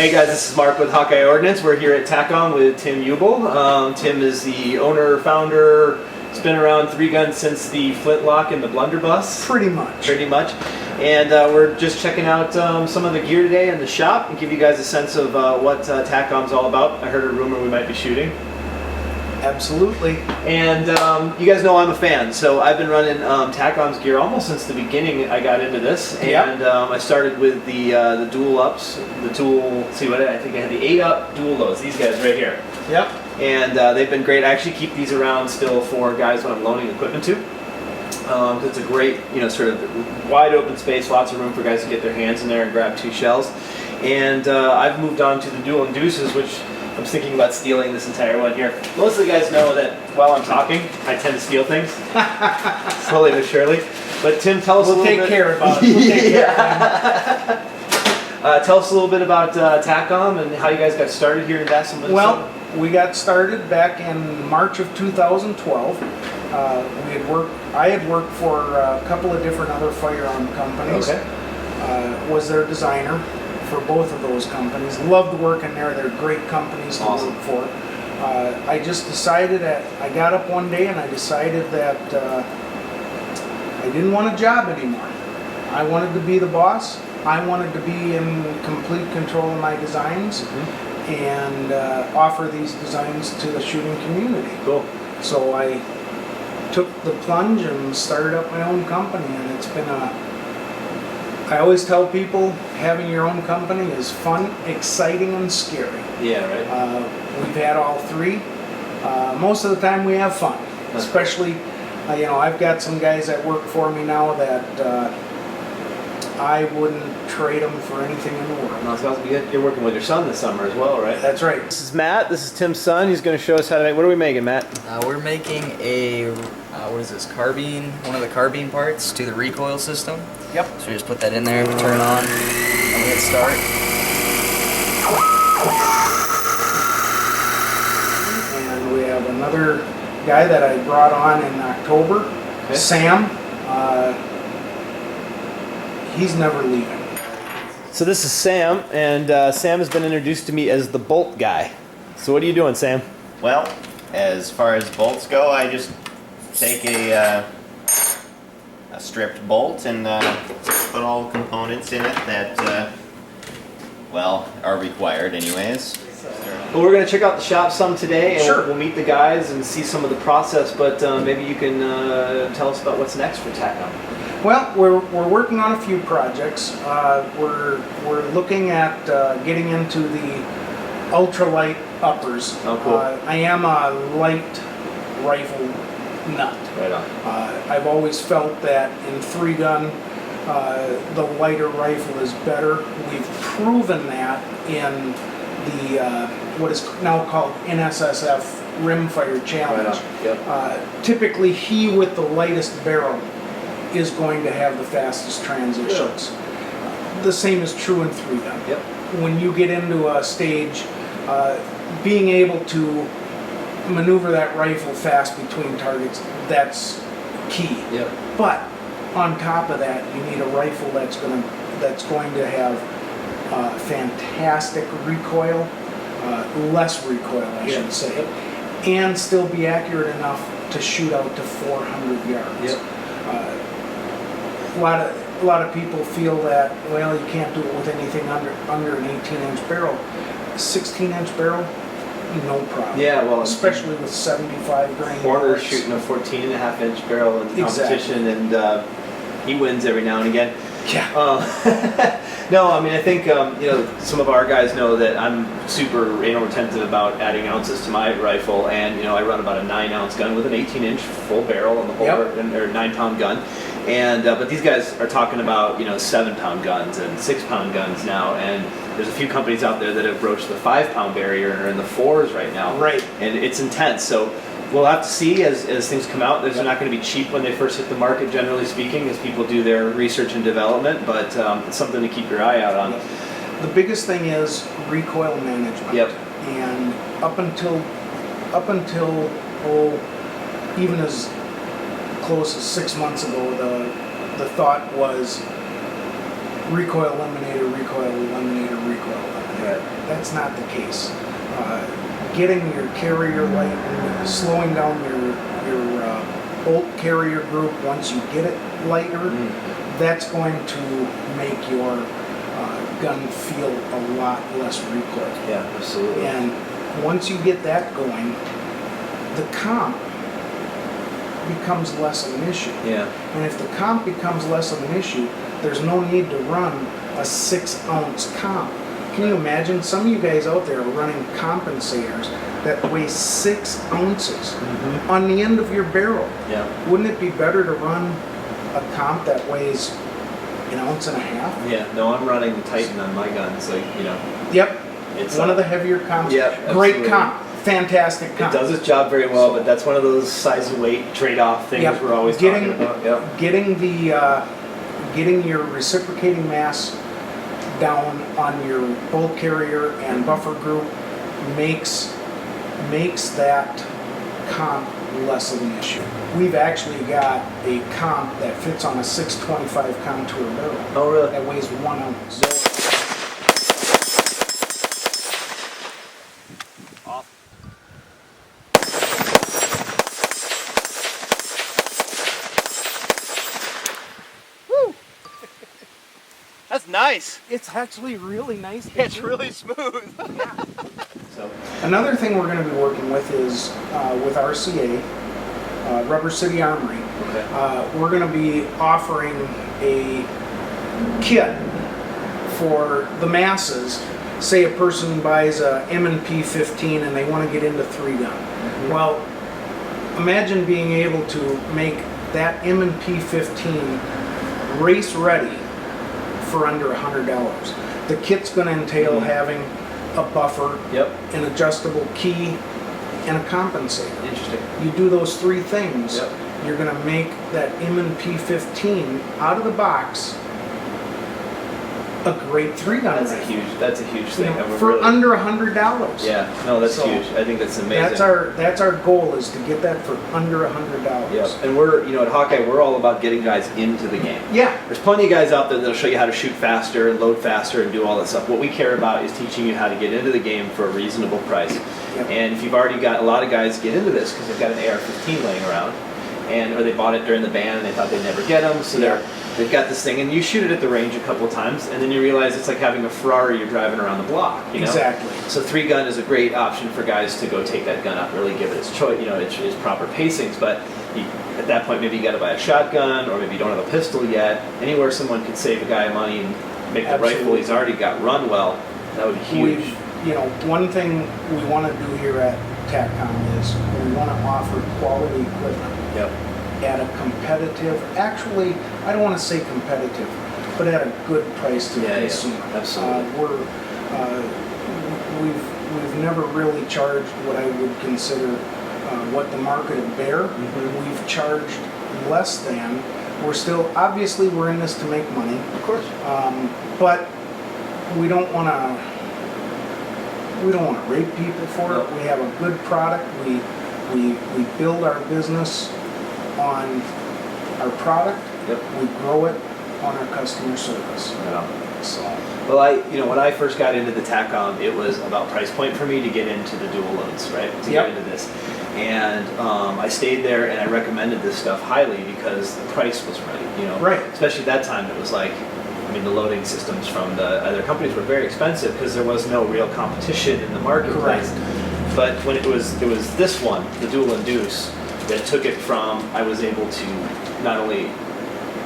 Hey guys, this is Mark with Hawkeye Ordnance. We're here at Taccom with Tim Ubel. Tim is the owner, founder. He's been around 3 guns since the Flintlock and the Blunderbuss. Pretty much. And we're just checking out some of the gear today in the shop and give you guys a sense of what Taccom's all about. I heard a rumor we might be shooting. Absolutely. And you guys know I'm a fan, so I've been running Taccom's gear almost since the beginning I got into this. And I started with the Dualoads, I think I had the 8-up Dualoads, these guys right here. Yep. And they've been great. I actually keep these around still for guys when I'm loaning equipment to. It's a great, sort of wide open space, lots of room for guys to get their hands in there and grab 2 shells. And I've moved on to the Deulin Deuces, which I'm thinking about stealing this entire one here. Most of the guys know that while I'm talking, I tend to steal things, slowly but surely. But Tim, tell us a little bit. We'll take care about it. We'll take care of it. Tell us a little bit about Taccom and how you guys got started here in Dassel, Minnesota. Well, we got started back in March of 2012. I had worked for a couple of different other firearm companies. Okay. Was their designer for both of those companies. Loved working there. They're great companies to Awesome. work for. I just decided that I got up one day and I decided that I didn't want a job anymore. I wanted to be the boss. I wanted to be in complete control of my designs and offer these designs to the shooting community. Cool. So I took the plunge and started up my own company, and it's been I always tell people having your own company is fun, exciting, and scary. Yeah, right. We've had all 3. Most of the time we have fun, especially, I've got some guys that work for me now that I wouldn't trade them for anything in the world. No, you're working with your son this summer as well, right? That's right. This is Matt. This is Tim's son. He's going to show us how to make. What are we making, Matt? We're making a, what is this, carbine, one of the carbine parts to the recoil system. Yep. So we just put that in there, turn it on, and we hit start. And we have another guy that I brought on in October, Sam. He's never leaving. So this is Sam, and Sam has been introduced to me as the bolt guy. So what are you doing, Sam? Well, as far as bolts go, I just take a stripped bolt and put all the components in it that, are required anyways. Well, we're going to check out the shop some today, and Sure. we'll meet the guys and see some of the process, but maybe you can tell us about what's next for Taccom. Well, we're working on a few projects. We're looking at getting into the ultralight uppers. Oh, cool. I am a light rifle nut. Right on. I've always felt that in 3-gun, the lighter rifle is better. We've proven that in the what is now called NSSF Rimfire Challenge. Right on. Yep. Typically, he with the lightest barrel is going to have the fastest transitions. The same is true in 3-gun. Yep. When you get into a stage, being able to maneuver that rifle fast between targets, that's key. Yep. But on top of that, you need a rifle that's going to have fantastic recoil, less recoil, I should say, and still be accurate enough to shoot out to 400 yards. Yep. A lot of people feel that, well, you can't do it with anything under an 18-inch barrel. 16-inch barrel, no problem. Yeah, well, especially with 75 grain. Horner's shooting a 14.5-inch barrel in competition, and he wins every now and again. Yeah. No, I mean, I think some of our guys know that I'm super retentive about adding ounces to my rifle, and I run about a 9-ounce gun with an 18-inch full barrel on the whole, or 9-pound gun. And but these guys are talking about 7-pound guns and 6-pound guns now, and there's a few companies out there that have broached the 5-pound barrier and are in the 4s right now. Right. And it's intense. So we'll have to see as things come out. They're not going to be cheap when they first hit the market, generally speaking, as people do their research and development. But it's something to keep your eye out on. The biggest thing is recoil management. Yep. And up until even as close as 6 months ago, the thought was recoil eliminator, recoil eliminator, recoil eliminator. Right. That's not the case. Getting your carrier light and slowing down your bolt carrier group once you get it lighter, that's going to make your gun feel a lot less recoil. Yeah, absolutely. And once you get that going, the comp becomes less of an issue. Yeah. And if the comp becomes less of an issue, there's no need to run a 6-ounce comp. Can you imagine? Some of you guys out there are running compensators that weigh 6 ounces on the end of your barrel. Yeah. Wouldn't it be better to run a comp that weighs 1.5 ounces? Yeah. No, I'm running the Titan on my gun, so Yep. it's one of the heavier comps. Yeah, Great absolutely. comp. Fantastic It comp. does its job very well, but that's one of those size and weight trade-off things Yep. we're always talking about. Yep. Getting your reciprocating mass down on your bolt carrier and buffer group makes that comp less of an issue. We've actually got a comp that fits on a 625 contour barrel Oh, really? that weighs 1 ounce. That's nice. It's actually really nice. It's really smooth. So, Another thing we're going to be working with is with RCA, Rubber City Armory. okay. We're going to be offering a kit for the masses. Say a person buys a M&P 15 and they want to get into 3-gun. Well, imagine being able to make that M&P 15 race ready for under $100. The kit's going to entail having a buffer, Yep. an adjustable key, and a compensator. Interesting. You do those 3 things, Yep. you're going to make that M&P 15 out of the box a great 3-gun That's a rifle. huge thing. And we're For really- under $100. Yeah. No, that's So, huge. I think that's amazing. That's our goal, is to get that for under $100. Yep. And we're, at Hawkeye, we're all about getting guys into the game. Yeah. There's plenty of guys out there that'll show you how to shoot faster and load faster and do all that stuff. What we care about is teaching you how to get into the game for a reasonable price. Yep. And if you've already got, a lot of guys get into this because they've got an AR-15 laying around, or they bought it during the ban and they thought they'd never get them, so they've got this thing, and you shoot it at the range a couple times, and then you realize it's like having a Ferrari you're driving around the block. Exactly. So 3-gun is a great option for guys to go take that gun up, really give it its choice, its proper pacings. But at that point, maybe you got to buy a shotgun, or maybe you don't have a pistol yet. Anywhere someone could save a guy money and make the Absolutely. rifle he's already got run well, that would be huge. One thing we want to do here at Taccom is we want to offer quality equipment Yep. at a competitive, actually, I don't want to say competitive, but at a good price to the Yeah, consumer. absolutely. We've never really charged what I would consider what the market would bear. We've charged less than. Obviously we're in this to make money, Of course. but we don't want to rape people for it. No. We have a good product. We build our business on our product. Yep. We grow it on our customer service. Yeah. So Well, when I first got into the Taccom, it was about price point for me to get into the Dualoads, right? To Yep. get into this. And I stayed there and I recommended this stuff highly because the price was right, Right. Especially at that time, it was like, the loading systems from the other companies were very expensive because there was no real competition in the marketplace. Correct. But when it was this one, the Deulin Deuce, that took it from, I was able to not only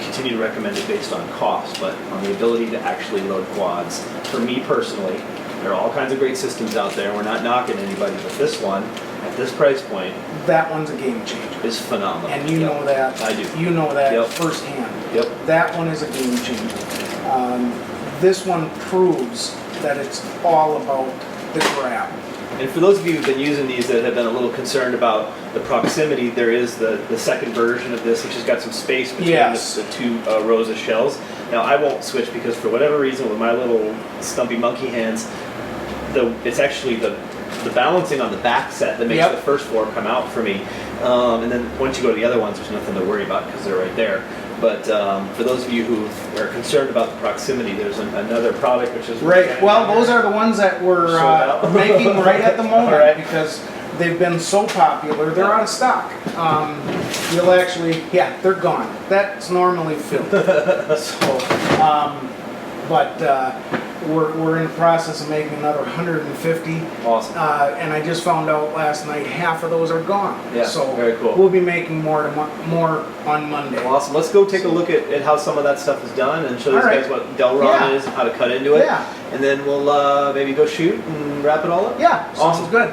continue to recommend it based on cost, but on the ability to actually load quads. For me personally, there are all kinds of great systems out there. We're not knocking anybody, but this one, at this price point, that one's a game changer. is phenomenal. And you know that. I do. You know that Yep. firsthand. Yep. That one is a game changer. This one proves that it's all about the grab. And for those of you who've been using these that have been a little concerned about the proximity, there is the second version of this, which has got some space between Yes. the 2 rows of shells. Now, I won't switch because for whatever reason, with my little stumpy monkey hands, it's actually the balancing on the back set that makes Yep. the first 4 come out for me. And then once you go to the other ones, there's nothing to worry about because they're right there. But for those of you who are concerned about the proximity, there's another product which is Right. Well, those are the ones that we're making right at the moment Right. because they've been so popular. They're out of stock. You'll actually, yeah, they're gone. That's normally filled. So, we're in the process of making another 150. Awesome. And I just found out last night half of those are gone. Yeah, so very cool. We'll be making more on Monday. Awesome. Let's go take a look at how some of that stuff is done and show these guys what Delron is and how to cut into it. Yeah. And then we'll maybe go shoot and wrap it all up. Yeah. Awesome. Sounds good.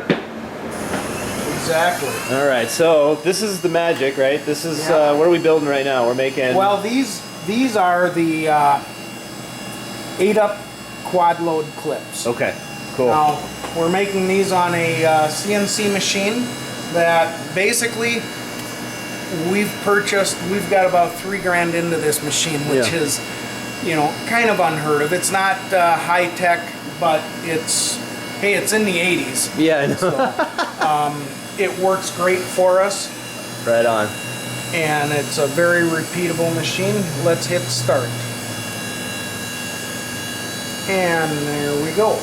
Exactly. All right. So this is the magic, right? This is what are we building right now? We're making. Well, these are the 8-up quad load clips. Okay. Cool. Now we're making these on a CNC machine that basically we've purchased. We've got about $3 grand into this machine, which is, you know, kind of unheard of. It's not high tech, but it's in the 80s. Yeah, I know. So, it works great for us. Right on. And it's a very repeatable machine. Let's hit start. And there we go.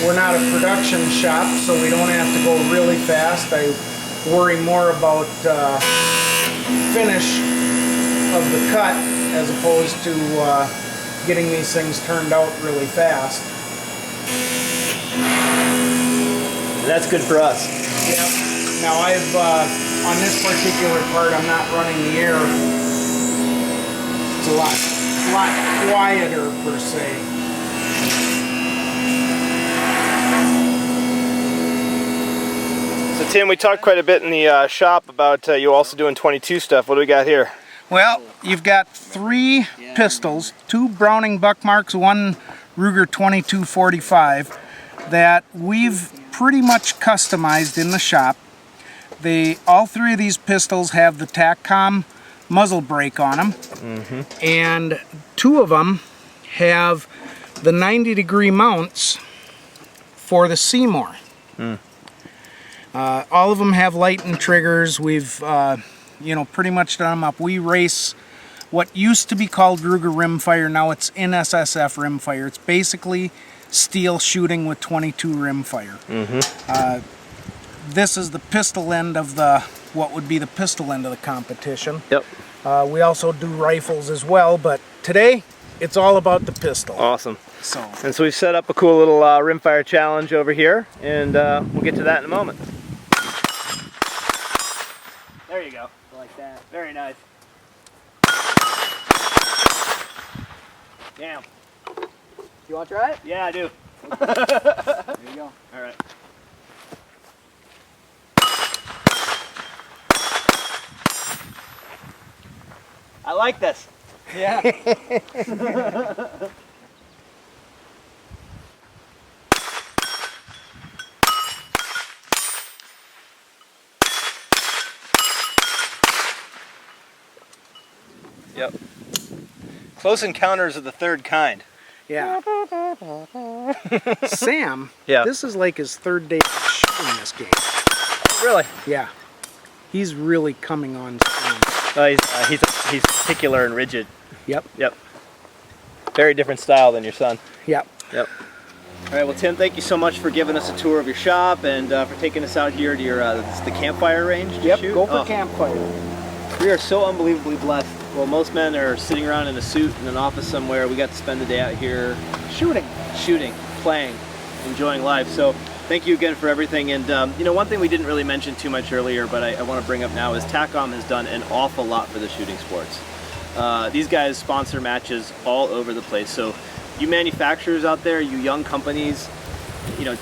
We're not a production shop, so we don't have to go really fast. I worry more about finish of the cut as opposed to getting these things turned out really fast. And that's good for us. Yep. Now I've, on this particular part, I'm not running the air. It's a lot quieter per se. So Tim, we talked quite a bit in the shop about you also doing 22 stuff. What do we got here? Well, you've got 3 pistols, 2 Browning Buckmarks, 1 Ruger 2245 that we've pretty much customized in the shop. All 3 of these pistols have the Taccom muzzle brake on them, and 2 of them have the 90-degree mounts for the Seymour. All of them have Lighten triggers. We've pretty much done them up. We race what used to be called Ruger Rimfire. Now it's NSSF Rimfire. It's basically steel shooting with 22 rimfire. This is the pistol end of what would be the pistol end of the competition. Yep. We also do rifles as well, but today it's all about the pistol. Awesome. So we've set up a cool little rimfire challenge over here, and we'll get to that in a moment. There you go. Like that. Very nice. Damn. You want to try it? Yeah, I do. There you go. All right. I like this. Yeah. Yep. Close encounters of the third kind. yeah. Sam, Yeah. this is like his 3rd day shooting this game. Really? Yeah. He's really coming on strong. He's particular and rigid. Yep. Yep. Very different style than your son. Yep. Yep. All right. Well, Tim, thank you so much for giving us a tour of your shop and for taking us out here to your the campfire range to Yep. shoot. Go for campfire. We are so unbelievably blessed. Well, most men are sitting around in a suit in an office somewhere. We got to spend the day out here shooting, playing, enjoying life. So thank you again for everything. And one thing we didn't really mention too much earlier, but I want to bring up now is Taccom has done an awful lot for the shooting sports. These guys sponsor matches all over the place. So you manufacturers out there, you young companies,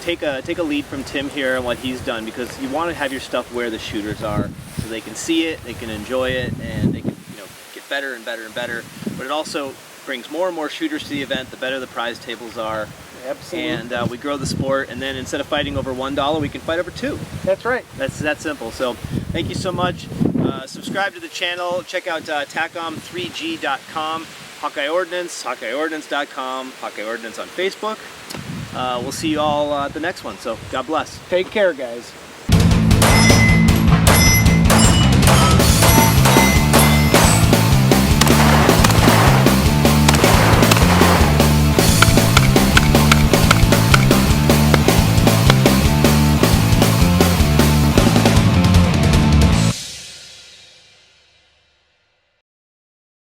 take a lead from Tim here and what he's done, because you want to have your stuff where the shooters are so they can see it, they can enjoy it, and they can get better and better and better. But it also brings more and more shooters to the event, the better the prize tables are. Absolutely. And we grow the sport, and then instead of fighting over $1, we can fight over 2. That's right. That's that simple. So thank you so much. Subscribe to the channel. Check out Taccom3g.com, Hawkeye Ordnance, HawkeyeOrdnance.com, Hawkeye Ordnance on Facebook. We'll see you all at the next one. So God bless. Take care, guys.